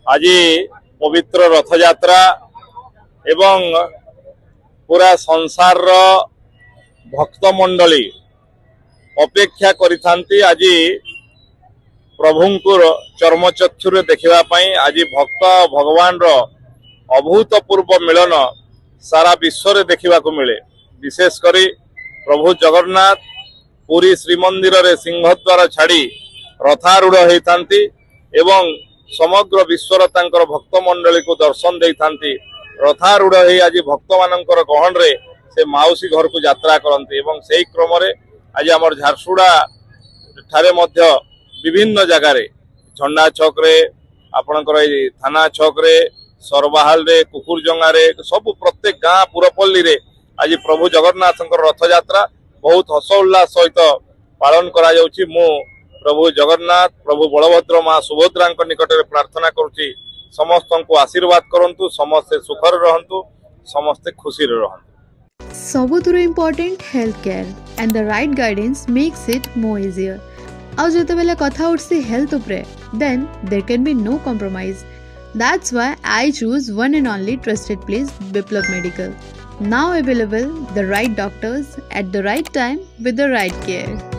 आज पवित्र रथयात्रा एवं पूरा संसार भक्त मंडली अपेक्षा करिथांती आज प्रभुंकुर चर्मचक्षुर देखापी। आज भक्त भगवान रो अभूतपूर्व मिलन सारा विश्व रे देखा मिले। विशेषकर प्रभु जगन्नाथ पुरी श्रीमंदिर रे सिंहद्वार छाड़ी रथारूढ़ होती एवं समग्र विश्वर तांकर भक्त मंडली को दर्शन देइथांती। रथारूढ़ हो आज भक्त मानकर गहन रे से माउसी घर को यात्रा करती एवं से क्रम आज आम झारसुगुड़ा ठारे मध्य विभिन्न जगार झंडा छक रे आपणकर थाना छक रे सरबाहाल रे कुकुरजंगा रे सब प्रत्येक गाँ पुरपल्ली रे आज प्रभु जगन्नाथ रथ यात्रा बहुत हर्ष उल्लास सहित पालन करा जाउछि। मु प्रभु जगन्नाथ प्रभु बलभद्र माँ सुभद्रा निकट में प्रार्थना करुच्ची समस्त को आशीर्वाद करंतु, समस्ते सुखर रहंतु, समस्ते खुशी रहंतु। सबुथुरु important health care and the right guidance makes it more easier. आउ जते बेले कथा उठसी हेल्थ उपरे then there can be no compromise. That's why I choose one and only trusted place, Biplab Medical. Now available, the right doctors at the right time with the right care.